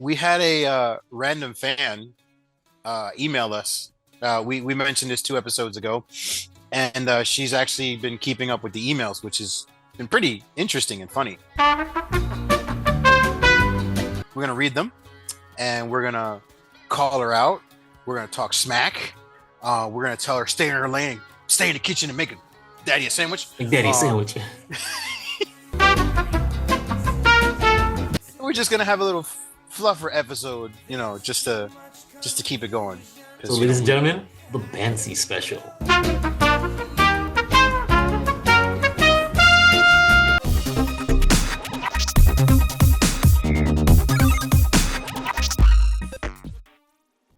we had a random fan email us. We mentioned this 2 episodes ago, and she's actually been keeping up with the emails, which has been pretty interesting and funny. We're gonna read them, and we're gonna call her out. We're gonna talk smack. We're gonna tell her stay in her lane, stay in the kitchen, and make a daddy a sandwich. Make daddy a sandwich. We're just gonna have a little fluffer episode, just to keep it going. So, ladies and gentlemen, the Bancy special.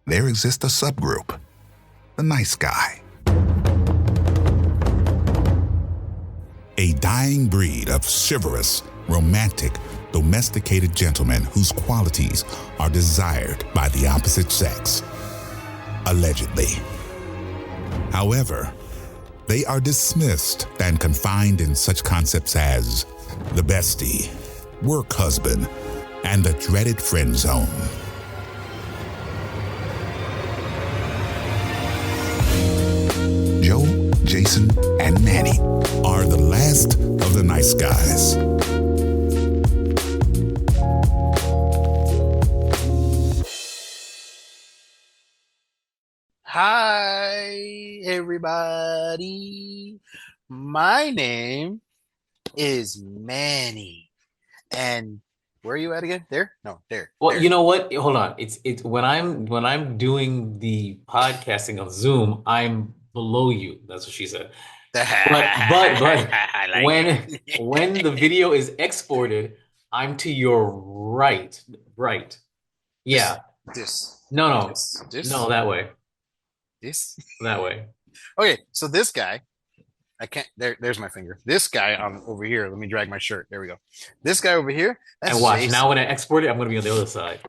There exists a subgroup, the nice guy. A dying breed of chivalrous, romantic, domesticated gentlemen whose qualities are desired by the opposite sex. Allegedly. However, they are dismissed and confined in such concepts as the bestie, work husband, and the dreaded friend zone. Joe, Jason, and Manny are the last of the nice guys. Hi, everybody. My name is Manny. And where are you at again? There? No, there. Well, there. you know what? Hold on. It's when I'm doing the podcasting on Zoom, I'm below you. That's what she said. But I when the video is exported, I'm to your right. Right. Yeah. This. No. This. No, that way. This. That way. Okay, so this guy, I can't. There's my finger. This guy over here. Let me drag my shirt. There we go. This guy over here. That's And watch Jason. now when I export it, I'm gonna be on the other side.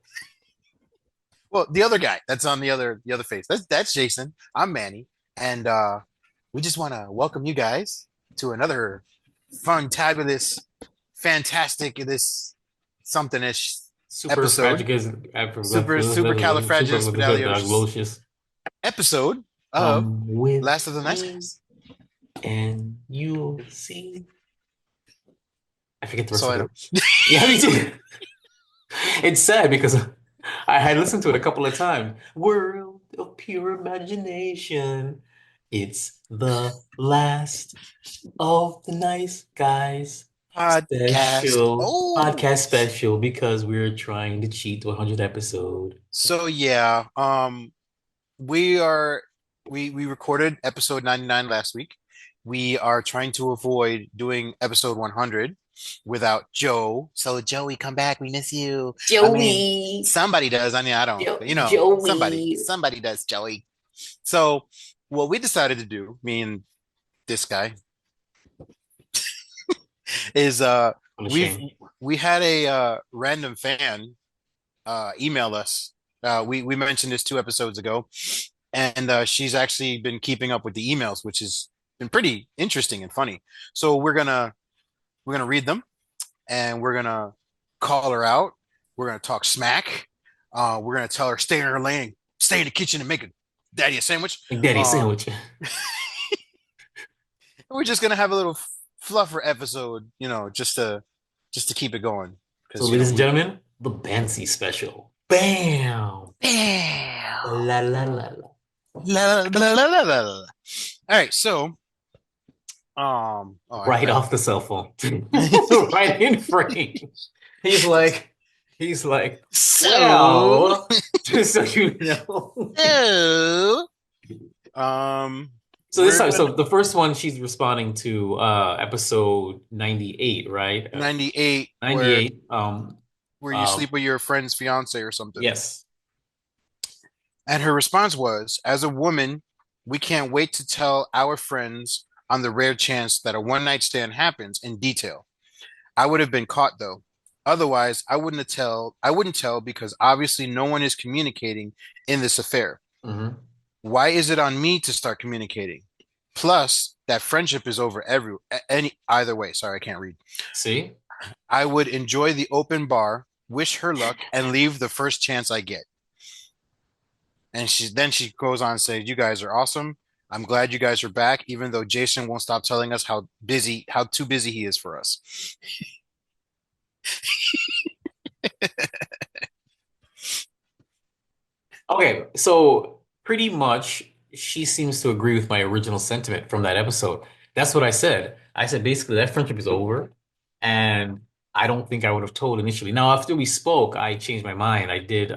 Well, the other guy that's on the other face. That's Jason. I'm Manny, and we just want to welcome you guys to another fun, tabulous, fantastic, this something-ish episode. Supercalifragilisticexpialidocious episode of Last of the Nice Guys. And you see, I forget the rest So of it. Yeah, me too. It's sad because I had listened to it a couple of times. World of pure imagination. It's the last of the nice guys podcast special because we're trying to cheat to 100th episode. So yeah, we recorded episode 99 last week. We are trying to avoid doing episode 100 without Joe. So Joey, come back. We miss you. Joey. I mean, somebody does. I mean, I don't. Joey. Somebody does. Joey. So what we decided to do, me and this guy, is we had a random fan email us. We mentioned this 2 episodes ago, and she's actually been keeping up with the emails, which has been pretty interesting and funny. So we're gonna read them, and we're gonna call her out. We're gonna talk smack. We're gonna tell her stay in her lane, stay in the kitchen, and make a daddy a sandwich. Make daddy a sandwich. We're just gonna have a little fluffer episode, just to keep it going. So, ladies and gentlemen, the Bancy special. Bam! Bam! La la la la la la la la. All right, so right off the cell phone, right in frame. He's like, so just so you know. So this time, so the first one she's responding to episode 98, right? 98. 98. Where you sleep with your friend's fiance or something. Yes. And her response was, as a woman, we can't wait to tell our friends on the rare chance that a one-night stand happens in detail. I would have been caught though. Otherwise, I wouldn't tell because obviously no one is communicating in this affair. Mm-hmm. Why is it on me to start communicating? Plus, that friendship is over either way. Sorry, I can't read. See? I would enjoy the open bar, wish her luck, and leave the first chance I get. And she goes on and says, "You guys are awesome. I'm glad you guys are back, even though Jason won't stop telling us how too busy he is for us." Okay, so pretty much she seems to agree with my original sentiment from that episode. That's what I said. I said basically that friendship is over, and I don't think I would have told initially. Now, after we spoke, I changed my mind. I did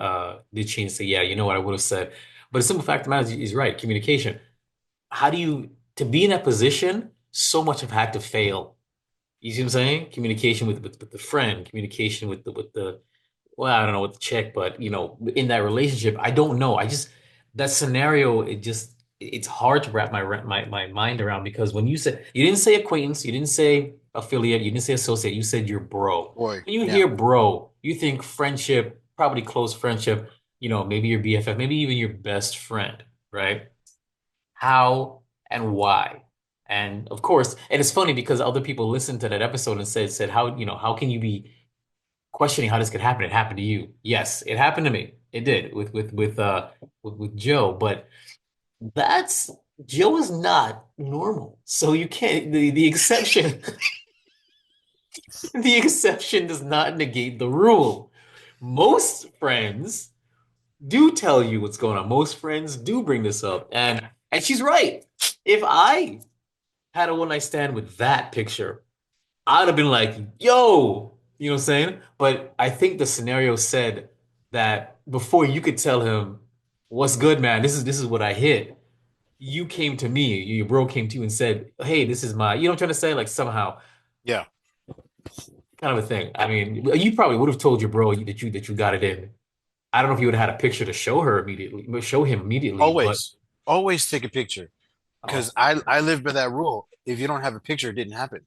change to say, yeah, you know what I would have said. But the simple fact of the matter is right, communication. How do you to be in that position, so much have had to fail. You see what I'm saying? Communication with the friend, communication with the well, I don't know what to check, but in that relationship, I don't know. I just that scenario, it's hard to wrap my mind around because when you didn't say acquaintance, you didn't say affiliate, you didn't say associate, you said you're bro. Boy, When you yeah, hear bro, you think friendship, probably close friendship, maybe your BFF, maybe even your best friend, right? How and why? And of course, and it's funny because other people listened to that episode and said how can you be questioning how this could happen. It happened to you. Yes, it happened to me. It did with Joe, but that's Joe is not normal. So you can't the exception the exception does not negate the rule. Most friends do tell you what's going on. Most friends do bring this up, and she's right. If I had a one night stand with that picture, I'd have been like, yo, you know what I'm saying? But I think the scenario said that before you could tell him, what's good, man? This is what I hit. You came to me, your bro came to you and said, hey, this is my, you know what I'm trying to say? Like somehow, yeah. kind of a thing. I mean, you probably would have told your bro that you got it in. I don't know if you would have had a picture to show him immediately, but Always take a picture, oh, because I live by that rule. If you don't have a picture, it didn't happen.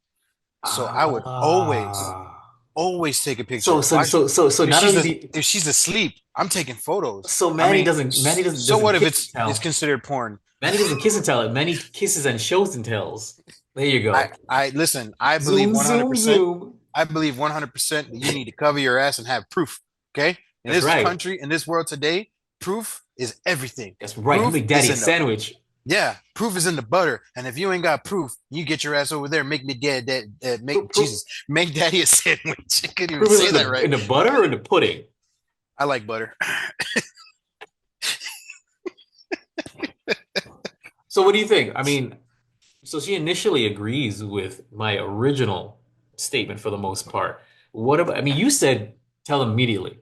So I would ah. always take a So picture. so Why? so so so not only the If she's asleep, I'm taking photos. so I Manny mean, doesn't Manny doesn't so doesn't what if kiss and it's tell. considered porn? Manny doesn't kiss and tell it. Manny kisses and shows and tells. There you go. I listen. I believe Zoom, 100%. zoom, zoom. I believe 100% that you need to cover your ass and have proof. Okay, in That's this right. country, in this world today, proof is everything. That's right. You Proof make is daddy a in the sandwich. Yeah, proof is in the butter. And if you ain't got proof, you get your ass over there. Make me dead. Proof, Make proof, Jesus. Make daddy a sandwich. I couldn't even proof is say that right. in the butter or in the pudding. I like butter. So what do you think? I mean, so she initially agrees with my original statement for the most part. What about, I mean, you said tell them immediately.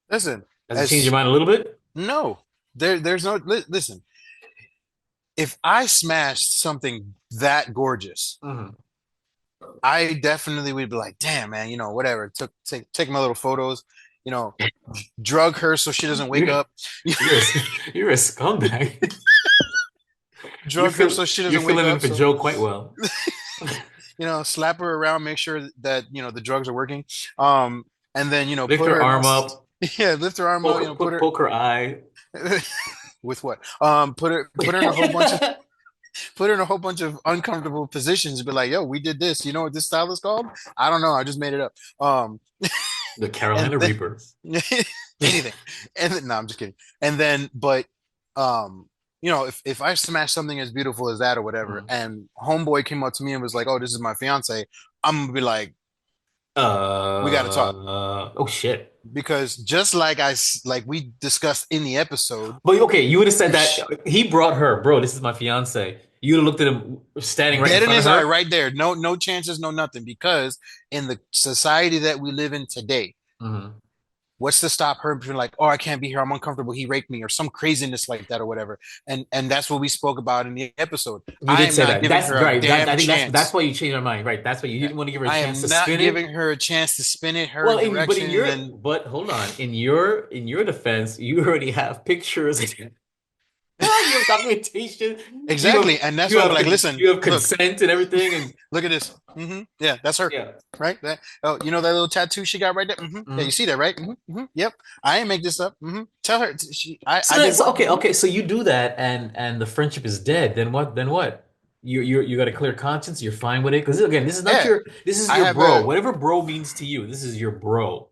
Listen, Does it change your as mind a little bit? no, there's no listen. If I smashed something that gorgeous, Mhm. I definitely would be like, damn, man, whatever. Take my little photos, you know, drug her so she doesn't wake You're, up. you're a, you're a scumbag. You Drug her feel so she you're doesn't wake filling in up. for So, Joe quite well. slap her around, make sure that, the drugs are working. And then, Lift put her her, arm up, yeah, lift her arm up, put her poke her eye. with what? Put her in a whole bunch of uncomfortable positions. Be like, yo, we did this. You know what this style is called? I don't know. I just made it up. The And Carolina then Reapers. anything. And then, no, I'm just kidding. And then, but if I smash something as beautiful as that or whatever, Mhm. and homeboy came up to me and was like, "Oh, this is my fiance," I'm gonna be like, "We got to talk," Oh shit. because just like we discussed in the episode, But okay, you would have said if that he brought her, bro. This is my fiance. You would have looked at him standing right in dead in front of his eye, her. right there, no chances, no nothing, because in the society that we live in today, Mhm. what's to stop her being like, "Oh, I can't be here. I'm uncomfortable. He raped me," or some craziness like that, or whatever. And that's what we spoke about in the episode. You I did am say not that. giving That's her a right. I damn think that's chance. why you changed your mind, right? That's why you didn't want to give her a I chance am to not spin it. giving her a chance to spin it her Well, but direction, and then but hold on. In your defense, you already have pictures. You have documentation. You have exactly. And that's you why I'm have like, listen, you have look, consent and everything, and look at this. Yeah, that's her, yeah. right? Oh, you know that little tattoo she got right there. Yeah, you Mhm. see that, right? Yep, I ain't make this up. Tell her I So did that's what? okay. So you do that, and the friendship is dead. Then what? Then what? You got a clear conscience. You're fine with it because again, this is not Yeah, this is I your have bro. a Whatever bro means to you, this is your bro.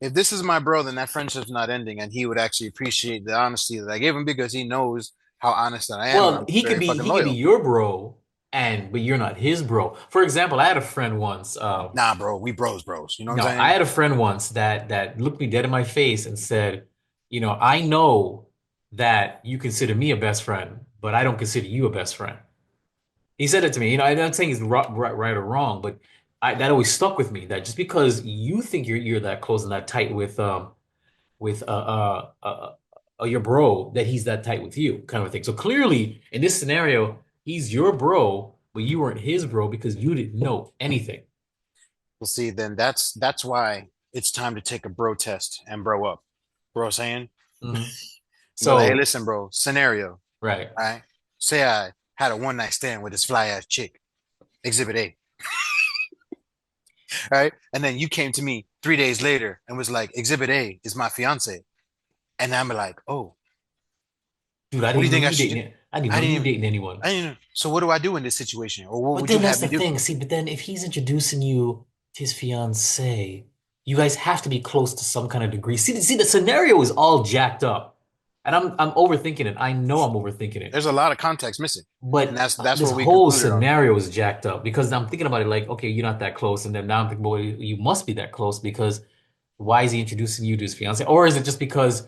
if this is my bro, then that friendship's not ending, and he would actually appreciate the honesty that I gave him because he knows how honest that I am, and Well, I'm very fucking he could be loyal. your bro, and but you're not his bro. For example, I had a friend once. Nah, bro, we bros. You know what I'm No, I saying? had a friend once that looked me dead in my face and said, I know that you consider me a best friend, but I don't consider you a best friend. He said it to me. I'm not saying he's right or wrong, but that always stuck with me. That just because you think you're that close and that tight with your bro, that he's that tight with you, kind of a thing. So clearly, in this scenario, he's your bro, but you weren't his bro because you didn't know anything. Well, see, then that's why it's time to take a bro test and bro up. Bro saying, Mhm. but like, hey, So, listen, bro, scenario. right. All right. Say I had a one night stand with this fly ass chick, exhibit A. All right. And then you came to me 3 days later and was like, exhibit A is my fiance. And I'm like, oh, Dude, I what do you didn't know think I you should do? dating. I didn't I know didn't you even, dating anyone. I didn't even, so what do I do in this situation? Or what But would you then that's have the me do? thing. See, but then if he's introducing you to his fiance, you guys have to be close to some kind of degree. See, the scenario is all jacked up, and I'm overthinking it. I know I'm overthinking it, There's a lot of context missing. And but that's this what we whole concluded on. scenario is jacked up because I'm thinking about it like, okay, you're not that close, and then now I'm thinking, boy, you must be that close because why is he introducing you to his fiance? Or is it just because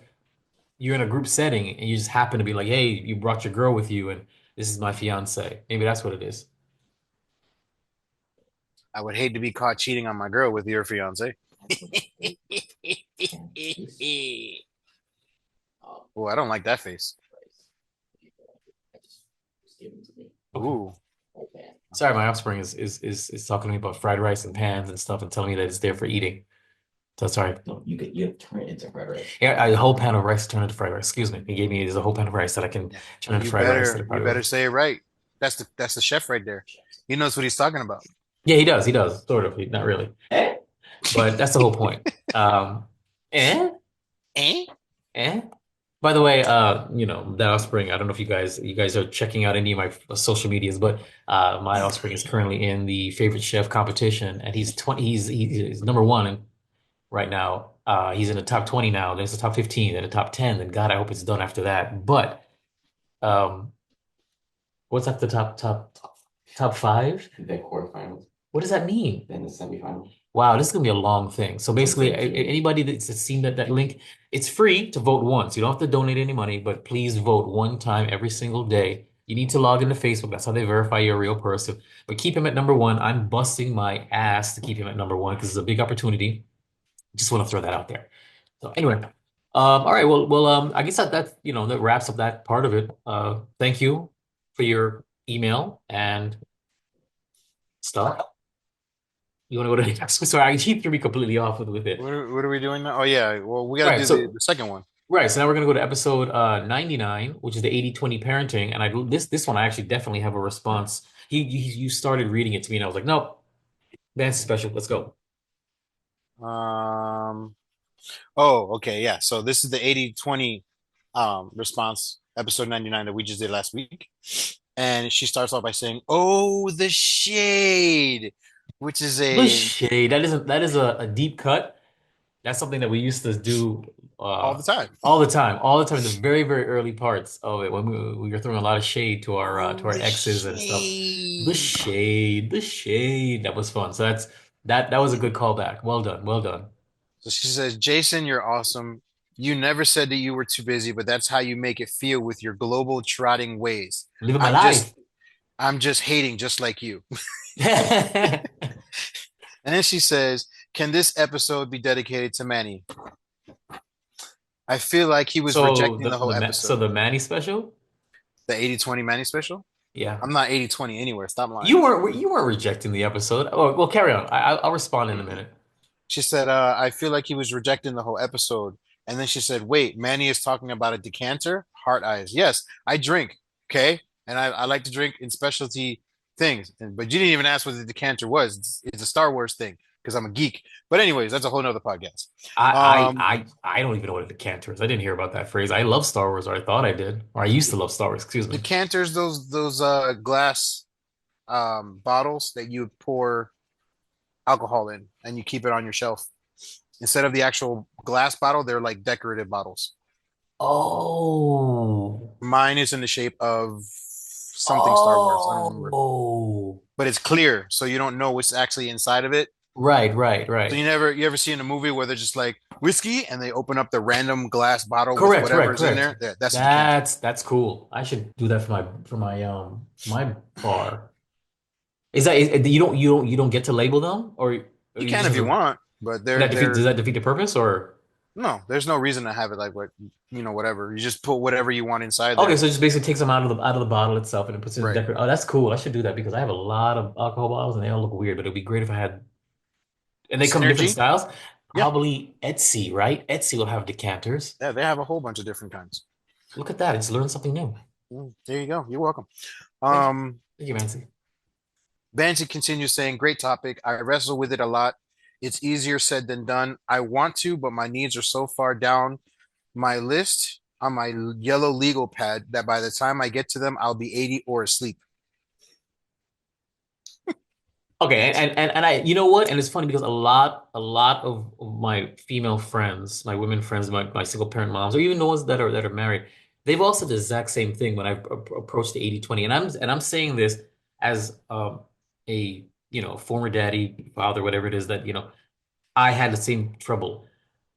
you're in a group setting and you just happen to be like, hey, you brought your girl with you, and this is my fiance? Maybe that's what it is. I would hate to be caught cheating on my girl with your fiance. Oh, I don't like that face. Okay. Ooh. Sorry, my offspring is talking to me about fried rice and pans and stuff and telling me that it's there for eating. So sorry. No, you have to turn it into fried rice. Yeah, a whole pan of rice to turn into fried rice. Excuse me. He gave me a whole pan of rice that I can Yeah. turn into fried rice that I You probably better would. say it right. That's the chef right there. He knows what he's talking about. Yeah, he does. He does. Sort of. Not really. But that's the whole point. Eh? Eh? Eh? By the way, that offspring, I don't know if you guys are checking out any of my social medias, but my offspring is currently in the favorite chef competition and he's 20 he's number one right now. He's in the top 20 now, there's the top 15, then the top 10, then God, I hope it's done after that. But um what's up the top five? The quarterfinals, What does that mean? then the semifinals. Wow, this is gonna be a long thing. So basically, anybody that's seen that link, it's free to vote once. You don't have to donate any money, but please vote one time every single day. You need to log into Facebook. That's how they verify you're a real person. But keep him at number one. I'm busting my ass to keep him at number one because it's a big opportunity. Just want to throw that out there. So anyway, all right. Well, I guess that wraps up that part of it. Thank you for your email and stuff. You want to go to the next one? Sorry, I keep threw me completely off with it. What are we doing now? Oh yeah. Well, we got to Right. do So the second one. right. So now we're gonna go to episode 99, which is the 80/20 parenting. And this one I actually definitely have a response. You started reading it to me, and I was like, nope, Bancy special. Let's go. Um. Oh, okay. Yeah. So this is the 80/20 response, episode 99 that we just did last week. And she starts off by saying, "Oh, the shade," which is The a shade. That is a deep cut. That's something that we used to do all the time. all the time in the very, very early parts of it when we were throwing a lot of shade to Oh, our the exes and stuff. shade. The shade. That was fun. So that was a good callback. Well done, well done. So she says, "Jason, you're awesome. You never said that you were too busy, but that's how you make it feel with your global trotting ways. Living my I'm just life. I'm just hating just like you." And then she says, "Can this episode be dedicated to Manny? I feel like he was So rejecting the whole episode." the Manny special? The 80/20 Manny special? Yeah. I'm not 80/20 anywhere. Stop lying. You weren't rejecting the episode. Oh, well, carry on. I'll respond in a minute. She said, I feel like he was rejecting the whole episode. And then she said, wait, Manny is talking about a decanter? Heart eyes. Yes, I drink. Okay. And I like to drink in specialty things. But you didn't even ask what the decanter was. It's a Star Wars thing because I'm a geek. But, anyways, that's a whole nother podcast. Um, I don't even know what a decanter is. I didn't hear about that phrase. I love Star Wars, or I thought I did, or I used to love Star Wars. Excuse me. Decanters, those glass bottles that you pour alcohol in and you keep it on your shelf. Instead of the actual glass bottle, they're like decorative bottles. Oh. Mine is in the shape of something Star Wars. I don't remember, Oh. but it's clear, so you don't know what's actually inside of it. Right, right, So right. you ever see in a movie where they're just like whiskey and they open up the random glass bottle with Correct, correct, whatever's in correct. there? That's a decanter. That's cool. I should do that for my bar. Is that you don't get to label them, or You you can just if have you to, want, but does they're that defeat the purpose, or no, there's no reason to have it like what whatever. You just put whatever you want inside okay, there. so it just basically takes them out of the bottle itself and it puts it in Right. decor. Oh, that's cool. I should do that because I have a lot of alcohol bottles and they all look weird, but it'd be great if I had, and they come in different Synergy. styles. Yeah. Probably Etsy, right? Etsy will have decanters. Yeah, they have a whole bunch of different kinds. Look at that. I just learned something new. There you go. You're welcome. Thank you. Um, Thank you, Mancy. Bancy continues saying, great topic. I wrestle with it a lot. It's easier said than done. I want to, but my needs are so far down my list on my yellow legal pad that by the time I get to them, I'll be 80 or asleep. Okay, and I, you know what? And it's funny because a lot of my female friends, my women friends, my single parent moms, or even the ones that are married, they've also the exact same thing when I've approached the 80/20. And I'm saying this as a former daddy, father, whatever it is that I had the same trouble.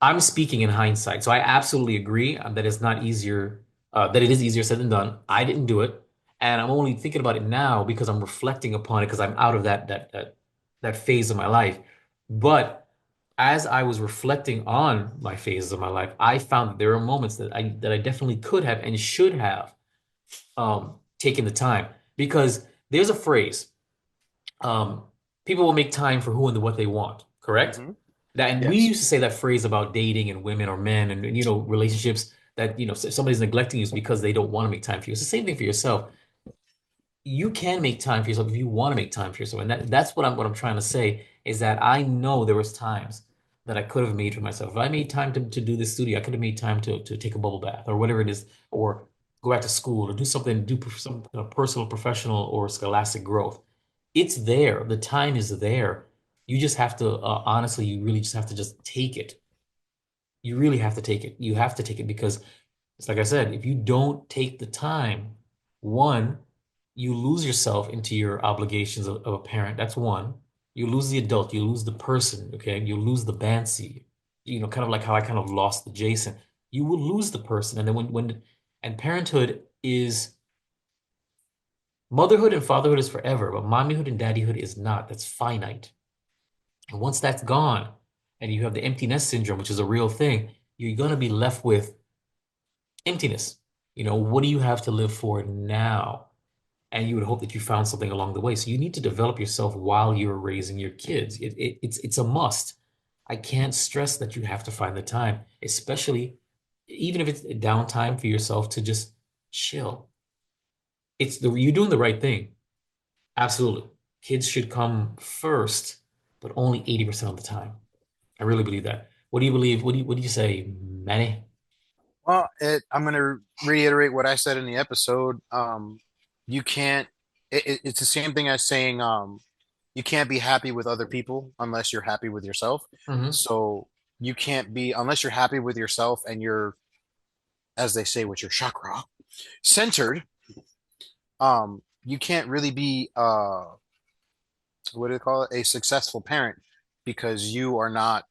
I'm speaking in hindsight, so I absolutely agree that it's not easier, that it is easier said than done. I didn't do it, and I'm only thinking about it now because I'm reflecting upon it because I'm out of that phase of my life. But as I was reflecting on my phases of my life, I found that there are moments that I definitely could have and should have taken the time because there's a phrase, um, people will make time for who and what they want, correct? Mm-hmm. That, and we Yes. used to say that phrase about dating and women or men and relationships that if somebody's neglecting you is because they don't want to make time for you. It's the same thing for yourself. You can make time for yourself if you want to make time for yourself. And that's what I'm trying to say is that I know there was times that I could have made for myself. If I made time to do this studio, I could have made time to take a bubble bath or whatever it is, or go back to school or do something, do some personal, professional, or scholastic growth. It's there. The time is there. You just have to, honestly, you really just have to just take it. You really have to take it. You have to take it because it's like I said, if you don't take the time, one, you lose yourself into your obligations of a parent. That's one. You lose the adult, you lose the person, okay? You lose the Bancy, kind of like how I kind of lost the Jason. You will lose the person. And then and parenthood is motherhood and fatherhood is forever, but mommyhood and daddyhood is not. That's finite. And once that's gone, and you have the empty nest syndrome, which is a real thing, you're going to be left with emptiness. What do you have to live for now? And you would hope that you found something along the way. So you need to develop yourself while you're raising your kids. It's a must. I can't stress that you have to find the time, especially even if it's downtime for yourself to just chill. You're doing the right thing. Absolutely. Kids should come first, but only 80% of the time. I really believe that. What do you believe? What do you say, Manny? Well, I'm going to reiterate what I said in the episode. You can't. It's the same thing as saying you can't be happy with other people unless you're happy with yourself. Hmm. So you can't be unless you're happy with yourself and you're, as they say, with your chakra centered. You can't really be what do they call it? A successful parent because you are not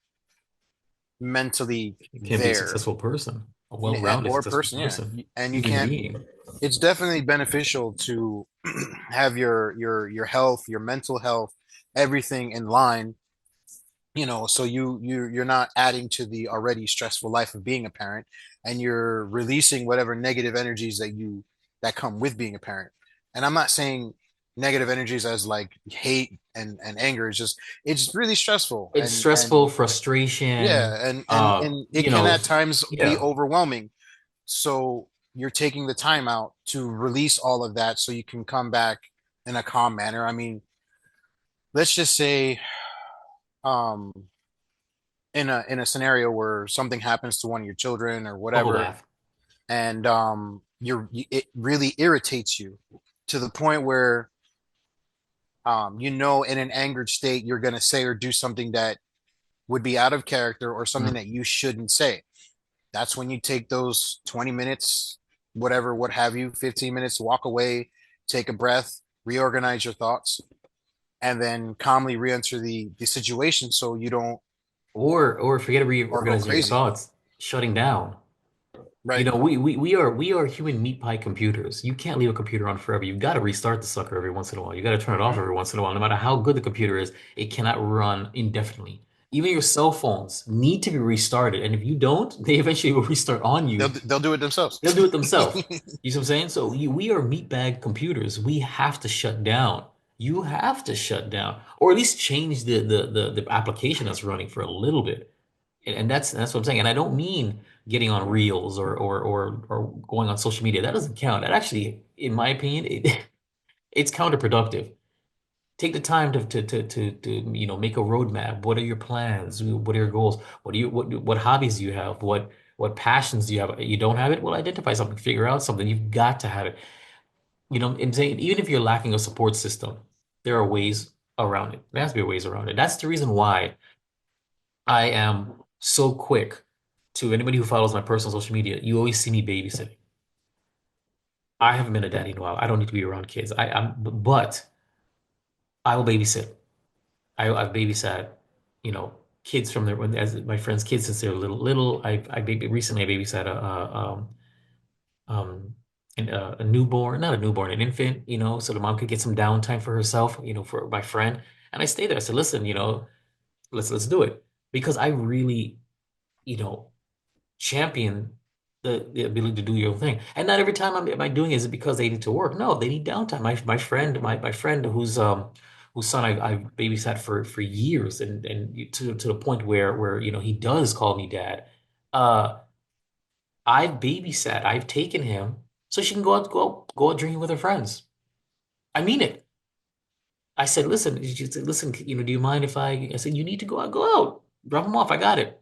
mentally You can't be a there successful person, a well-rounded, or successful person, yeah. person, And you human can't. being. It's definitely beneficial to have your health, your mental health, everything in line, so you're not adding to the already stressful life of being a parent, and you're releasing whatever negative energies that come with being a parent. And I'm not saying negative energies as like hate and anger. It's really stressful, It's and stressful, frustration, yeah, and it can at times be yeah, overwhelming. So you're taking the time out to release all of that so you can come back in a calm manner. I mean, let's just say um in a scenario where something happens to one of your children or bubble whatever, bath. and it really irritates you to the point where in an angered state you're going to say or do something that would be out of character or something Mm. that you shouldn't say. That's when you take those 20 minutes, whatever, what have you, 15 minutes, walk away, take a breath, reorganize your thoughts, and then calmly re-enter the situation so you don't Or forget or go reorganizing your crazy. thoughts, shutting down. You Right. know, we are human meat pie computers. You can't leave a computer on forever. You've got to restart the sucker every once in a while. You got to turn it off every once in a while. No matter how good the computer is, it cannot run indefinitely. Even your cell phones need to be restarted. And if you don't, they eventually will restart on They'll you. they'll do it themselves. They'll do it themselves. You see what I'm saying? So we are meat bag computers. We have to shut down. You have to shut down, or at least change the application that's running for a little bit. And that's what I'm saying. And I don't mean getting on Reels or going on social media. That doesn't count. That actually, in my opinion, it's counterproductive. Take the time to make a roadmap. What are your plans? What are your goals? What hobbies do you have? What passions do you have? You don't have it? Well, identify something, figure out something. You've got to have it. I'm saying even if you're lacking a support system, there are ways around it. There has to be ways around it. That's the reason why I am so quick to anybody who follows my personal social media. You always see me babysitting. I haven't been a daddy in a while. I don't need to be around kids. But I will babysit. I've babysat, kids from their when as my friends' kids since they're little. Recently I babysat um a newborn, not a newborn, an infant, so the mom could get some downtime for herself, for my friend. And I stayed there. I said, listen, let's do it because I really, you know. champion the ability to do your own thing. And not every time am I doing it is it because they need to work. No, they need downtime. My friend whose son I've babysat for years and to the point where he does call me dad. Uh I've babysat, I've taken him so she can go out drinking with her friends. I mean it. I said, listen, she said, listen, do you mind if I said you need to go out, drop him off. I got it.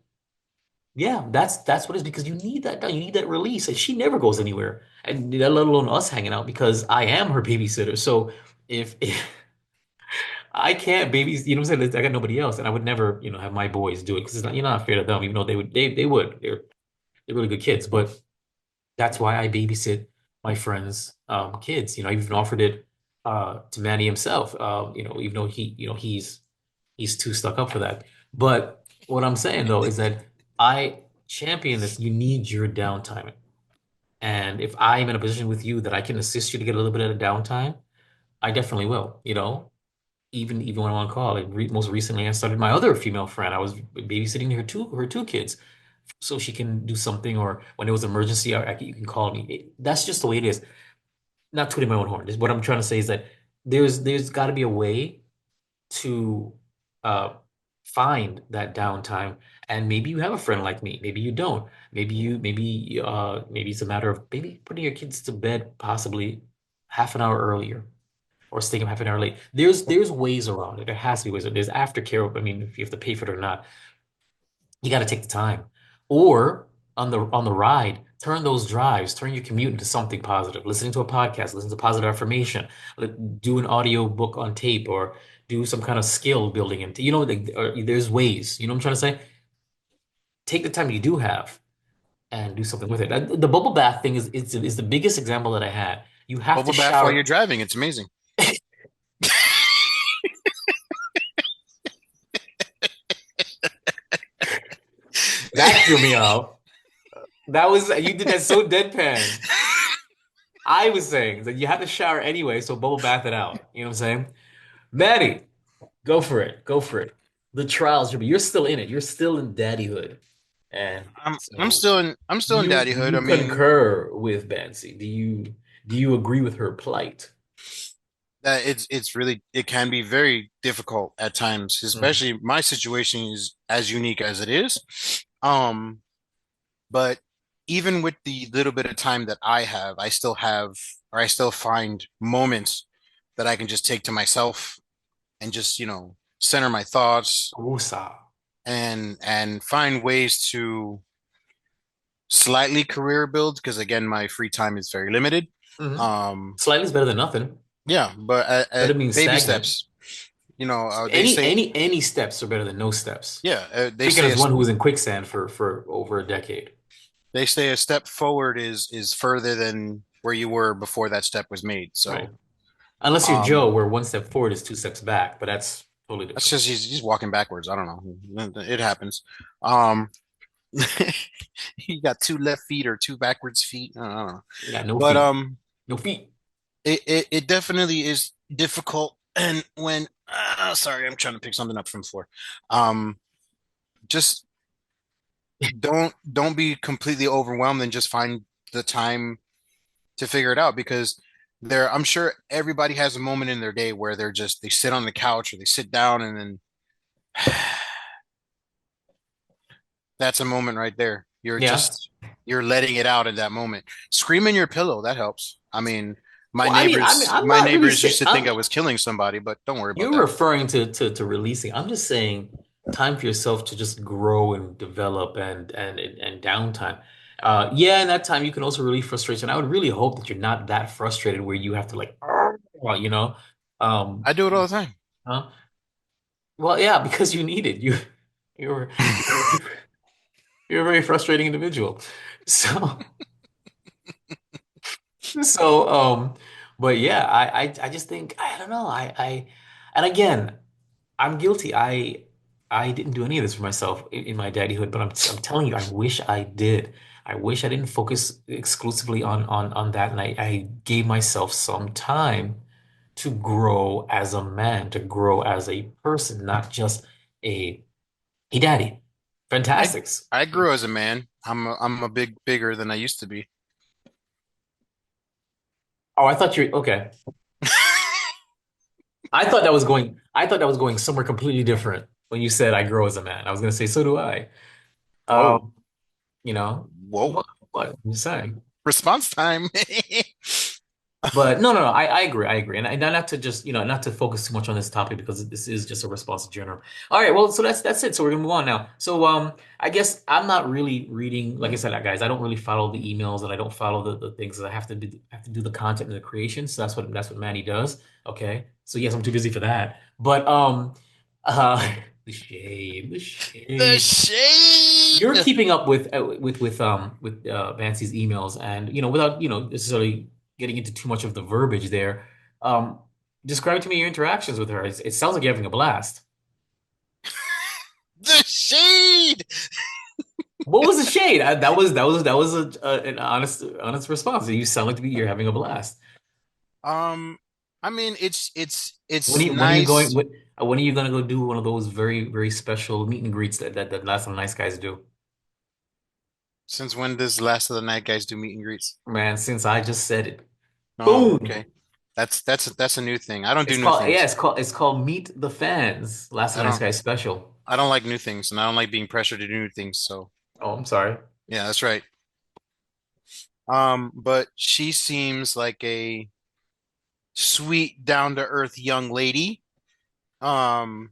Yeah, that's what it is because you need that done. You need that release, and she never goes anywhere, and let alone us hanging out because I am her babysitter. So if I can't babies, you know what I'm saying? I got nobody else, and I would never, have my boys do it because it's not, not fair to them, even though they would. They're really good kids, but that's why I babysit my friends' kids. I even offered it to Manny himself. Even though he's too stuck up for that. But what I'm saying though is that I champion this. You need your downtime. And if I'm in a position with you that I can assist you to get a little bit of downtime, I definitely will, even when I'm on call. Like most recently, I started my other female friend. I was babysitting her two kids so she can do something, or when there was an emergency, you can call me. That's just the way it is. Not tooting my own horn. What I'm trying to say is that there's got to be a way to uh, find that downtime. And maybe you have a friend like me. Maybe you don't. Maybe it's a matter of maybe putting your kids to bed possibly half an hour earlier or staying up half an hour late. There's ways around it. There has to be ways. There's aftercare. I mean, if you have to pay for it or not, you got to take the time. Or on the ride, turn your commute into something positive. Listening to a podcast, listen to positive affirmation, do an audio book on tape, or do some kind of skill building. And there's ways. You know what I'm trying to say? Take the time you do have and do something with it. The bubble bath thing is the biggest example that I had. You have to Bubble bath while you're shower. driving. It's amazing. That threw me off. That was you did that so deadpan. I was saying that you have to shower anyway, so bubble bath it out. You know what I'm saying? Maddie, go for it. Go for it. The trials, Jimmy. You're still in it. You're still in daddyhood. And I'm so still in do do daddyhood. I you mean, concur with Bancy? Do you agree with her plight? that it's really it can be very difficult at times, Mm. especially my situation is as unique as it is. Um, but even with the little bit of time that I have, I still find moments that I can just take to myself and just, center my thoughts Usa. and find ways to slightly career build because again, my free time is very limited. Hmm. Um, Slightly is better than nothing. yeah, but Better at than being baby stagnant. steps. they say, Any steps are better than no steps. yeah, Speaking as one who was in quicksand for over a decade. they say a step forward is further than where you were before that step was made. Right. So, Unless you're um, Joe, where one step forward is two steps back, but that's totally that's different. just he's walking backwards. I don't know. It happens. Um, he got two left feet or two backwards feet. I don't know. You got no But feet. No feet. it definitely is difficult. And when sorry, I'm trying to pick something up from the floor. Um, just don't be completely overwhelmed and just find the time to figure it out because I'm sure everybody has a moment in their day where they sit on the couch or they sit down and then that's a moment right there. Yeah. You're letting it out at that moment. Scream in your pillow, that helps. I mean, Well, I'm my not really neighbors used saying to think I was killing somebody, but don't worry about you're that. referring to releasing. I'm just saying time for yourself to just grow and develop and downtime. Yeah, in that time you can also relieve frustration. I would really hope that you're not that frustrated where you have to like, well, um, I do it all the time. huh? Well, yeah, because you need it. You're you're you're a very frustrating individual. So so but yeah, I just think I don't know. And again, I'm guilty. I didn't do any of this for myself in my daddyhood, but I'm telling you, I wish I did. I wish I didn't focus exclusively on that, and I gave myself some time to grow as a man, to grow as a person, not just a hey daddy. I Fantastics. I grew as a man. I'm a bigger than I used to be. Oh, I thought you okay. I thought that was going somewhere completely different when you said I grow as a man. I was gonna say, so do I. Oh, Um, you know, whoa. what I'm just saying. Response time. But no, I agree. I agree. And not to just, not to focus too much on this topic because this is just a response in general. All right, well, so that's it. So we're gonna move on now. So I guess I'm not really reading, like I said, guys, I don't really follow the emails and I don't follow the things that I have to do the content and the creation. So that's what Manny does. Okay. So yes, I'm too busy for that. But the shade, the The shade. You're shade. keeping up with Bancy's emails, and without necessarily getting into too much of the verbiage there. Um, Describe to me your interactions with her. It sounds like you're having a blast. The shade. What was the shade? That was an honest response. You sound like you're having a blast. Um, I mean, When are it's you when are you going? nice. When are you gonna go do one of those very very special meet and greets that Last of the Nice Guys do? Since when does Last of the Night Guys do meet and greets? Man, since I just said it, Oh, boom. okay. That's a new thing. I don't do It's new called yeah, things. it's called Meet the Fans. Last of I the Nice don't Guys special. I don't like new things, and I don't like being pressured to do new things. So Oh, I'm sorry. yeah, that's right. But she seems like a sweet, down to earth young lady. Um,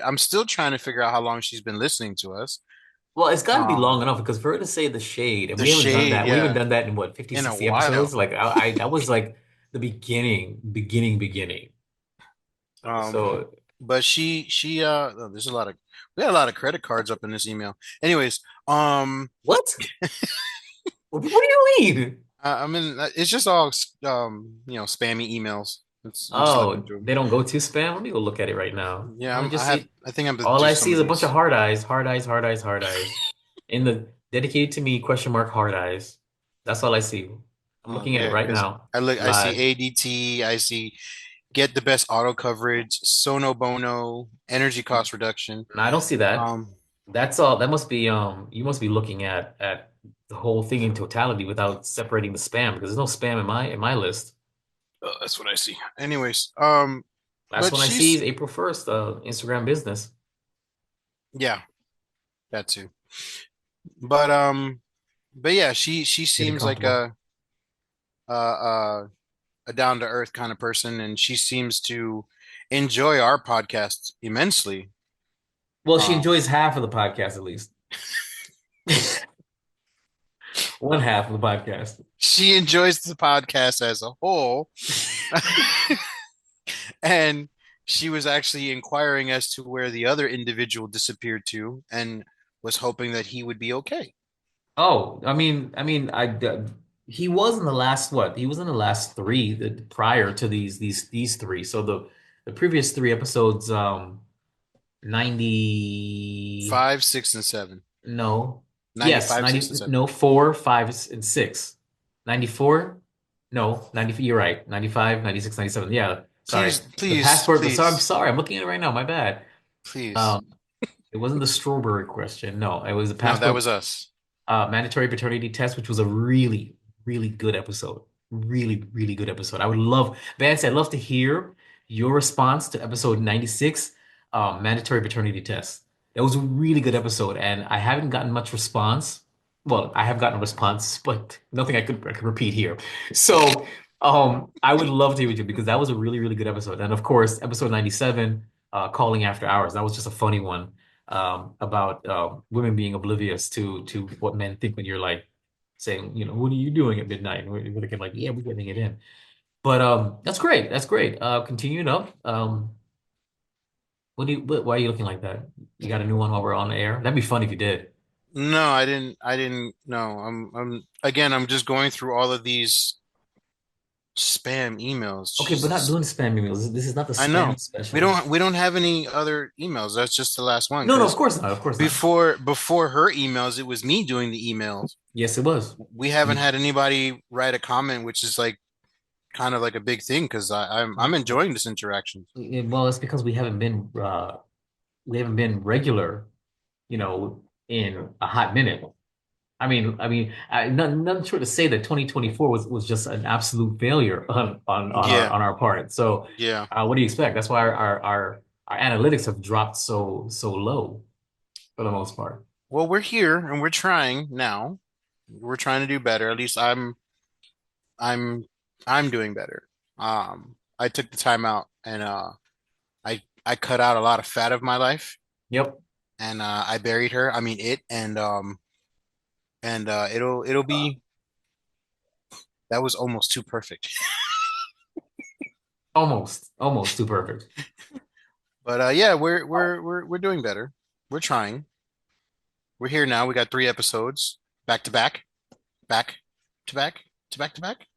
I'm still trying to figure out how long she's been listening to us. Well, it's got to be long Um, enough because for her to say the shade, and the we haven't done shade, that. We haven't yeah, done that in what, 50, in a 60 while. episodes? Like I that was like the beginning. Um, So but oh, there's a lot of we had a lot of credit cards up in this email. Anyways, what? What do you mean? I mean it's just all spammy emails. I'm just looking Oh, through them. they don't go to spam? Let me go look at it right now. Yeah, Let me I just have see. I think I'm gonna All do I some see of is a bunch of these. hard eyes, hard eyes, hard eyes, hard eyes. In the dedicated to me question mark hard eyes. That's all I see. I'm looking at it Yeah, right because now. I see Live. ADT, I see get the best auto coverage, Sono Bono, energy cost reduction. No, I don't see that. Um, That's all. That must be you must be looking at the whole thing in totality without separating the spam because there's no spam in my list. that's what I see. Anyways, Last but one I see is April 1st, Instagram business. yeah, that too. But but yeah, she Getting seems like comfortable. a a down to earth kind of person, and she seems to enjoy our podcast immensely. Well, she Um, enjoys half of the podcast at least. One half of the podcast. she enjoys the podcast as a whole. And she was actually inquiring as to where the other individual disappeared to and was hoping that he would be okay. Oh, he was in the last what? He was in the last three prior to these three. So the previous three episodes, 90, 5, 6, and 7. no, yes, 95, 6, and 90, 7. no, 4, 5, and 6. 94, no, 90, you're right, 95, 96, 97. Yeah, sorry. Please, The please, passport, so I'm please, sorry, I'm looking at it right now, my bad. please. Um, it wasn't the strawberry question. No, it was the No, that passport was us. mandatory paternity test, which was a really, really good episode. Really, really good episode. I would love, Vance, I'd love to hear your response to episode 96, mandatory paternity test. That was a really good episode, and I haven't gotten much response. Well, I have gotten a response, but nothing I could repeat here. So, I would love to hear with you because that was a really, really good episode. And of course, episode 97, calling after hours. That was just a funny one about women being oblivious to what men think when you're like saying, what are you doing at midnight? And we're looking like, yeah, we're getting it in. But that's great. That's great. Continuing up. Why are you looking like that? You got a new one while we're on the air? That'd be fun if you did. No, I didn't. I didn't. No, again, I'm just going through all of these spam emails. Okay, but not Jesus. doing spam emails. This is not the I spam know. special. We don't have any other emails. That's just the last one. No, no, of Because course not. Of course not. before her emails, it was me doing the emails. Yes, it was. We haven't You, had anybody write a comment, which is like kind of like a big thing because I'm enjoying this interaction. well, it's because we haven't been regular, in a hot minute. Nothing short to say that 2024 was just an absolute failure Yeah, on our part. So, yeah. what do you expect? That's why our analytics have dropped so low for the most part. Well, we're here and we're trying now. We're trying to do better. At least I'm I'm doing better. I took the time out and I cut out a lot of fat of my life Yep, and I buried her. I mean it and it'll be that was almost too perfect. almost too perfect. But yeah, we're doing better. We're trying. We're here now. We got 3 episodes back to back, back to back to back to back.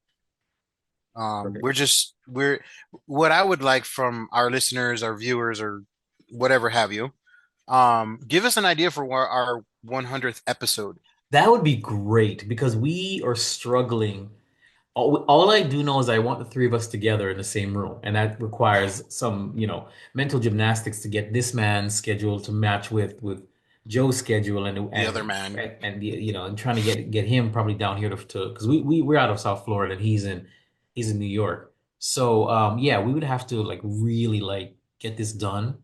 Perfect. We're what I would like from our listeners, our viewers, or whatever have you. Give us an idea for our 100th episode. That would be great because we are struggling. All I do know is I want the three of us together in the same room, and that requires some, mental gymnastics to get this man's schedule to match with Joe's schedule, and The other man. and trying to get him probably down here to because we're out of South Florida and he's in New York. So yeah, we would have to like really like get this done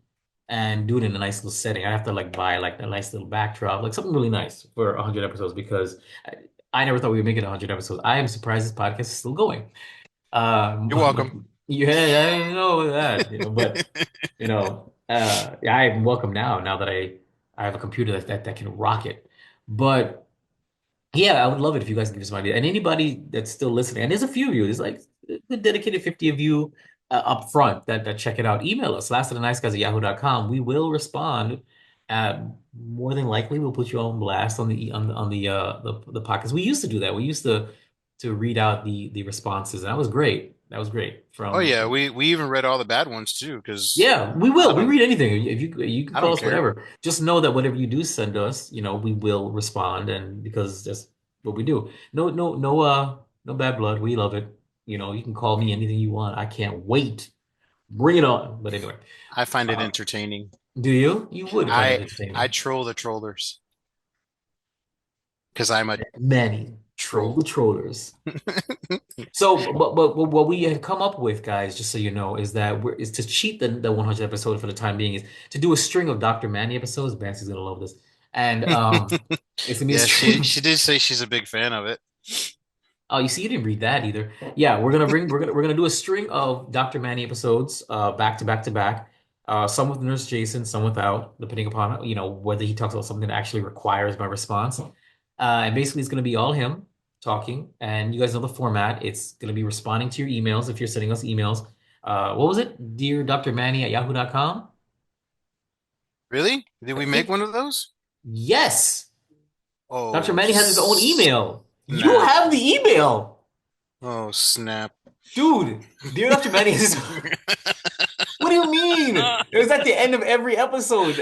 and do it in a nice little setting. I have to like buy like a nice little backdrop, like something really nice for 100 episodes because I never thought we would make it 100 episodes. I am surprised this podcast is still going. You're welcome. Yeah, I didn't know that, but yeah, I'm welcome now that I have a computer that can rock it. But yeah, I would love it if you guys can give us some idea. And anybody that's still listening, and there's a few of you, there's like a dedicated 50 of you up front that check it out. Email us, lastoftheniceguys@yahoo.com. We will respond. More than likely, we'll put you on blast on the podcast. We used to do that. We used to read out the responses, and that was great. That was great. Oh From yeah, we even read all the bad ones too, because Yeah, we I will. We don't read anything. If you can I call don't us care. whatever. Just know that whatever you do send us, we will respond, and because that's what we do. No bad blood. We love it. You can call me anything you want. I can't wait. Bring it on. But anyway, I find it uh, entertaining. do you? You would find it I entertaining. troll the trollers because I'm a Manny, troll the troll. trollers. So, but what we have come up with, guys, just so you know, is that is to cheat the 100 episode for the time being is to do a string of Dr. Manny episodes. Bancy's gonna love this, and it's gonna be a Yeah, string. she did say she's a big fan of it. Oh, you see, you didn't read that either. Yeah, we're gonna do a string of Dr. Manny episodes, back to back to back. Some with Nurse Jason, some without, depending upon whether he talks about something that actually requires my response. And basically, it's gonna be all him talking, and you guys know the format. It's gonna be responding to your emails if you're sending us emails. What was it? Dear Dr. Manny at yahoo.com? Really? Did I we make think, one of those? yes. Dr. Oh, Manny has his own email. You snap. have the email. Oh, snap. Dude, Dear Dr. Manny has his What do you mean? It was at the end of every episode.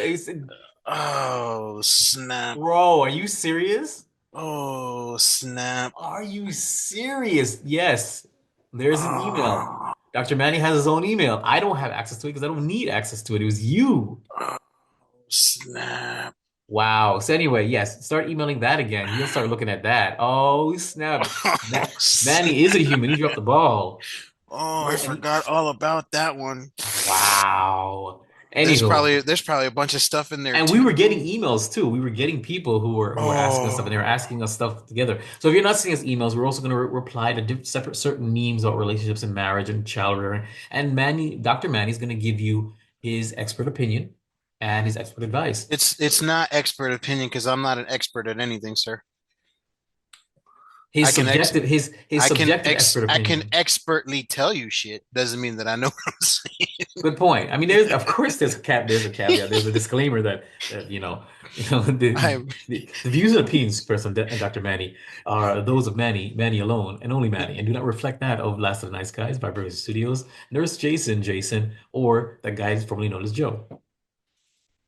Oh, snap. Bro, are you serious? Oh, snap. Are you serious? Yes. There's his email. Oh, Dr. Manny has his own email. I don't have access to it because I don't need access to it. It was you. snap. Wow. So anyway, yes, start emailing that again. You'll start looking at that. Oh, snap. Oh, Manny is a human. He dropped the ball. oh, I Where, forgot all about that one. wow. There's Anywho, probably there's probably a bunch of stuff in there and we too. were getting emails too. We were getting people who were asking us stuff, and they were Oh, asking us stuff together. So if you're not sending us emails, we're also going to reply to separate certain memes about relationships and marriage and child rearing. And Manny, Dr. Manny is going to give you his expert opinion and his expert advice. it's not expert opinion because I'm not an expert at anything, sir. His I can ex subjective his subjective expert I can opinion. expertly tell you shit. Doesn't mean that I know what I'm saying. Good point. I mean, there's of course there's a caveat. There's a disclaimer that I'm the views and opinions expressed on Dr. Manny are those of Manny alone, and only Manny, and do not reflect that of Last of the Nice Guys by Burger Studios, Nurse Jason, or that guy is formerly known as Joe.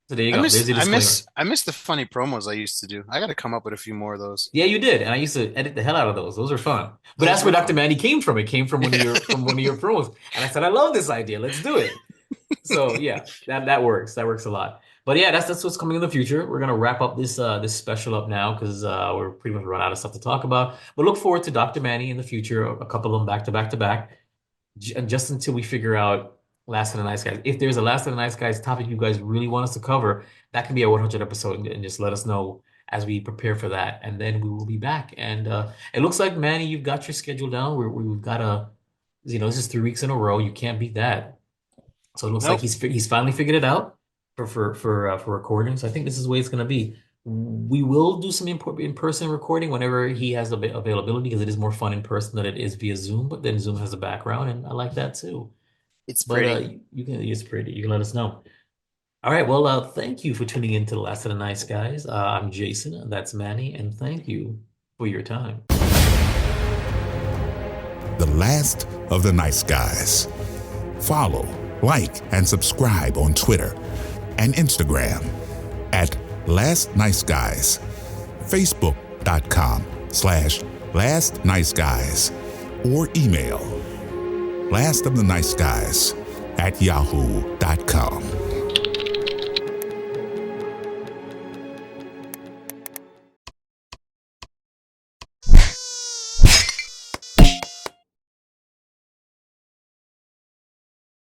So there you go. There's your disclaimer. I miss the funny promos I used to do. I got to come up with a few more of those. Yeah, you did, and I used to edit the hell out of those. Those are fun. But Those that's where were Dr. fun. Manny came from. It came from one of your promos, and I said, I love this idea. Let's do it. So yeah, that works. That works a lot. But yeah, that's what's coming in the future. We're gonna wrap up this special up now because we're pretty much run out of stuff to talk about. But look forward to Dr. Manny in the future, a couple of them back to back to back, and just until we figure out Last of the Nice Guys. If there's a Last of the Nice Guys topic you guys really want us to cover, that can be a 100 episode, and just let us know as we prepare for that, and then we will be back. And it looks like Manny, you've got your schedule down. We've got this is 3 weeks in a row. You can't beat that. So it looks like Nope. he's finally figured it out for recording. So I think this is the way it's gonna be. We will do some in-person recording whenever he has availability because it is more fun in person than it is via Zoom. But then Zoom has a background, and I like that too. It's But pretty. it's pretty. You can let us know. All right. Well, thank you for tuning in to the Last of the Nice Guys. I'm Jason, and that's Manny, and thank you for your time. The Last of the Nice Guys. Follow, like, and subscribe on Twitter and Instagram at Last Nice Guys, Facebook.com/Last Nice Guys, or email lastoftheniceguys@yahoo.com.